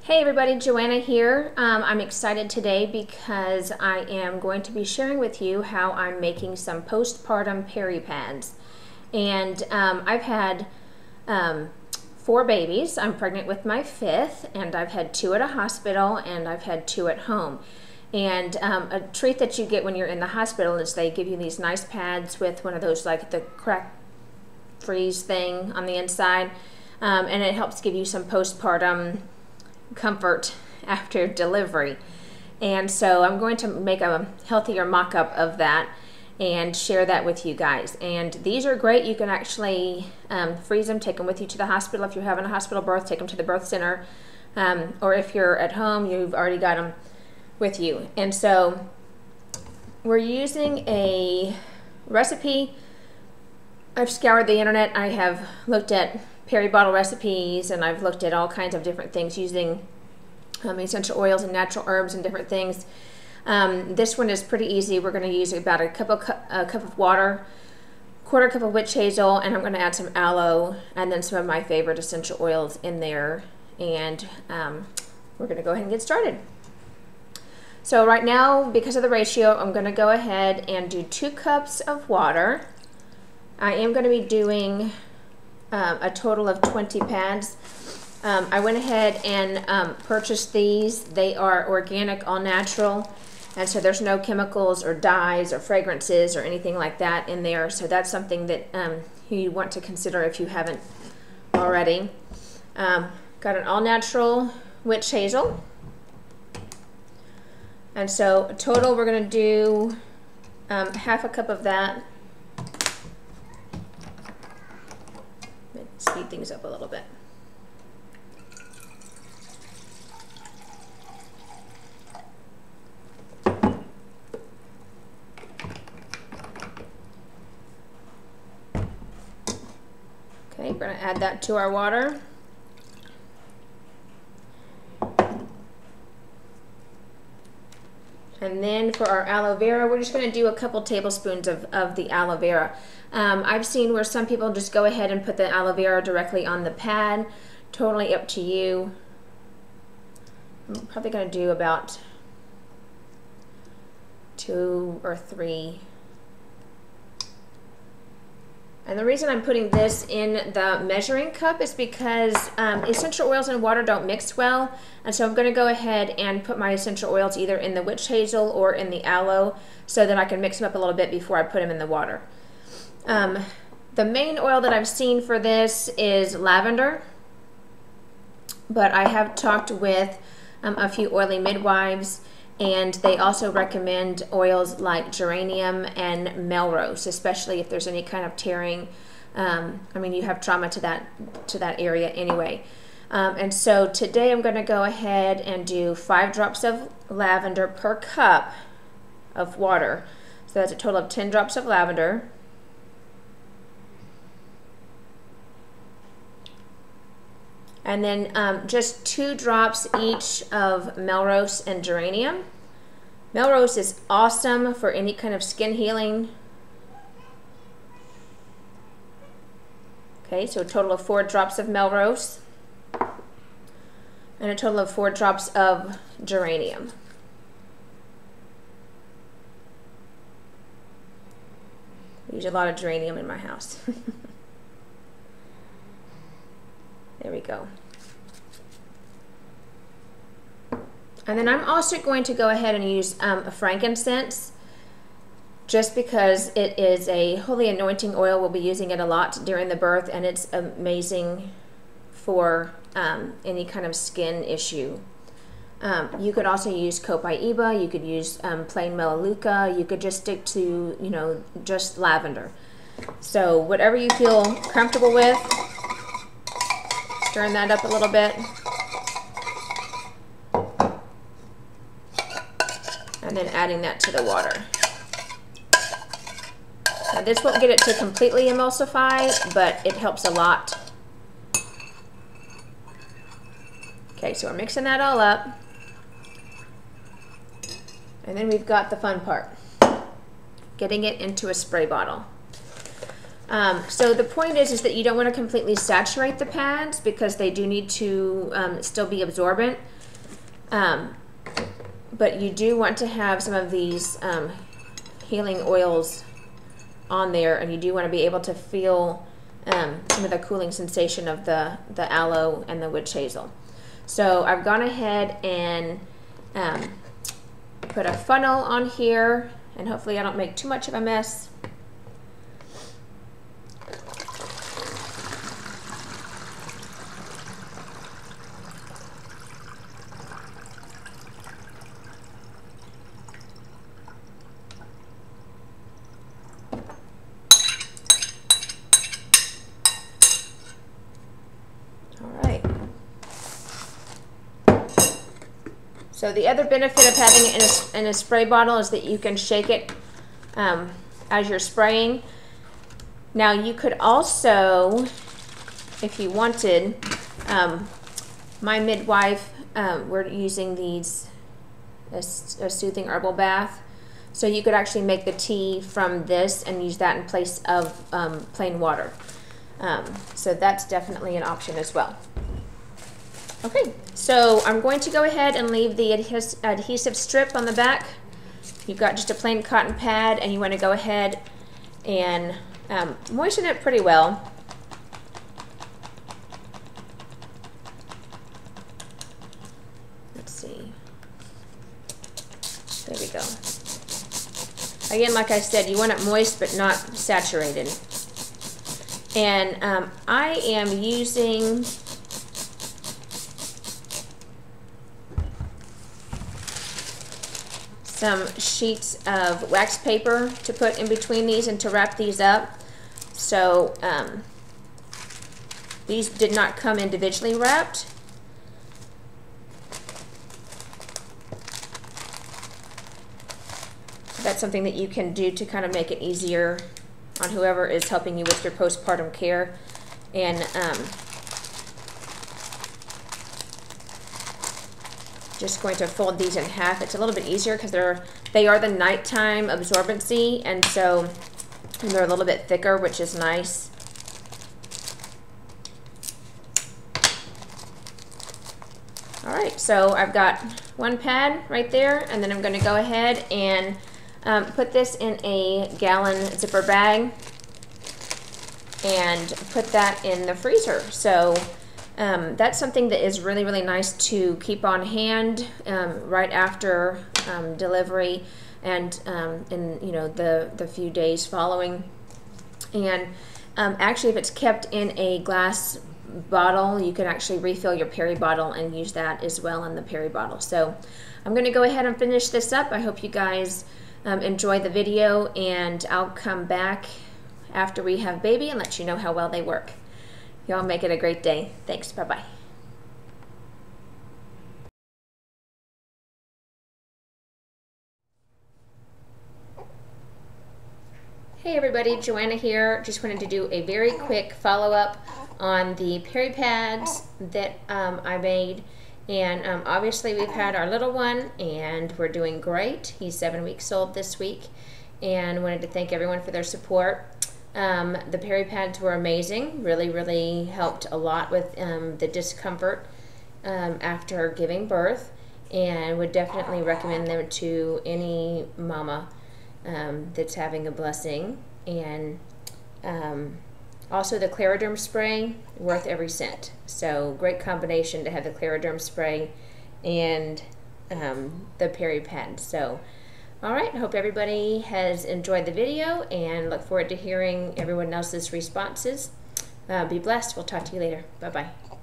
Hey everybody, Joanna here. I'm excited today because I am going to be sharing with you how I'm making some postpartum peri-pads. And I've had 4 babies. I'm pregnant with my 5th, and I've had 2 at a hospital and I've had 2 at home. And a treat that you get when you're in the hospital is they give you these nice pads with one of those, like the crack freeze thing on the inside, and it helps give you some postpartum comfort after delivery. And so I'm going to make a healthier mock-up of that and share that with you guys. And these are great. You can actually freeze them, take them with you to the hospital. If you're having a hospital birth, take them to the birth center, or if you're at home, you've already got them with you. And so we're using a recipe. I've scoured the internet. I have looked at peri-bottle recipes, and I've looked at all kinds of different things using essential oils and natural herbs and different things. This one is pretty easy. We're going to use about a cup of water, quarter cup of witch hazel, and I'm going to add some aloe and then some of my favorite essential oils in there. And we're going to go ahead and get started. So right now, because of the ratio, I'm going to go ahead and do 2 cups of water. I am going to be doing a total of 20 pads. I went ahead and purchased these. They are organic, all natural, and so there's no chemicals or dyes or fragrances or anything like that in there. So that's something that you want to consider if you haven't already. Got an all natural witch hazel. And so total we're going to do half a cup of that. Speed things up a little bit. Okay, we're going to add that to our water. And then for our aloe vera, we're just going to do a couple tablespoons of the aloe vera. I've seen where some people just go ahead and put the aloe vera directly on the pad. Totally up to you. I'm probably going to do about 2 or 3. And the reason I'm putting this in the measuring cup is because essential oils and water don't mix well. And so I'm going to go ahead and put my essential oils either in the witch hazel or in the aloe so that I can mix them up a little bit before I put them in the water. The main oil that I've seen for this is lavender, but I have talked with a few oily midwives, and they also recommend oils like geranium and Melrose, especially if there's any kind of tearing. I mean, you have trauma to that area anyway. And so today I'm going to go ahead and do 5 drops of lavender per cup of water. So that's a total of 10 drops of lavender. And then just 2 drops each of Melrose and geranium. Melrose is awesome for any kind of skin healing. Okay, so a total of 4 drops of Melrose and a total of 4 drops of geranium. I use a lot of geranium in my house. There we go. And then I'm also going to go ahead and use a frankincense, just because it is a holy anointing oil. We'll be using it a lot during the birth, and it's amazing for any kind of skin issue. You could also use copaiba, you could use plain melaleuca, you could just stick to, you know, just lavender. So whatever you feel comfortable with. Stirring that up a little bit. And then adding that to the water. Now this won't get it to completely emulsify, but it helps a lot. Okay, so we're mixing that all up. And then we've got the fun part, getting it into a spray bottle. So the point is that you don't want to completely saturate the pads because they do need to still be absorbent. But you do want to have some of these healing oils on there, and you do want to be able to feel some of the cooling sensation of the aloe and the witch hazel. So I've gone ahead and put a funnel on here, and hopefully I don't make too much of a mess. So the other benefit of having it in a spray bottle is that you can shake it as you're spraying. Now you could also, if you wanted, my midwife, we're using these, a soothing herbal bath. So you could actually make the tea from this and use that in place of plain water. So that's definitely an option as well. Okay, so I'm going to go ahead and leave the adhesive strip on the back. You've got just a plain cotton pad, and you want to go ahead and moisten it pretty well. Let's see. There we go. Again, like I said, you want it moist but not saturated. And I am using some sheets of wax paper to put in between these and to wrap these up. So these did not come individually wrapped. That's something that you can do to kind of make it easier on whoever is helping you with your postpartum care. And just going to fold these in half. It's a little bit easier because they are the nighttime absorbency, and so they're a little bit thicker, which is nice. All right, so I've got one pad right there, and then I'm going to go ahead and put this in a gallon zipper bag and put that in the freezer. So that's something that is really, really nice to keep on hand right after delivery and in the few days following. And actually, if it's kept in a glass bottle, you can actually refill your peri bottle and use that as well in the peri bottle. So I'm going to go ahead and finish this up. I hope you guys enjoy the video, and I'll come back after we have baby and let you know how well they work. Y'all make it a great day. Thanks. Bye-bye. Hey everybody, Joanna here. Just wanted to do a very quick follow-up on the peri pads that I made. And obviously we've had our little one and we're doing great. He's 7 weeks old this week, and wanted to thank everyone for their support. The peri pads were amazing, really helped a lot with the discomfort after giving birth, and would definitely recommend them to any mama that's having a blessing. And also the Clariderm spray, worth every cent. So great combination to have the Clariderm spray and the peri pads. So all right, I hope everybody has enjoyed the video and look forward to hearing everyone else's responses. Be blessed. We'll talk to you later. Bye-bye.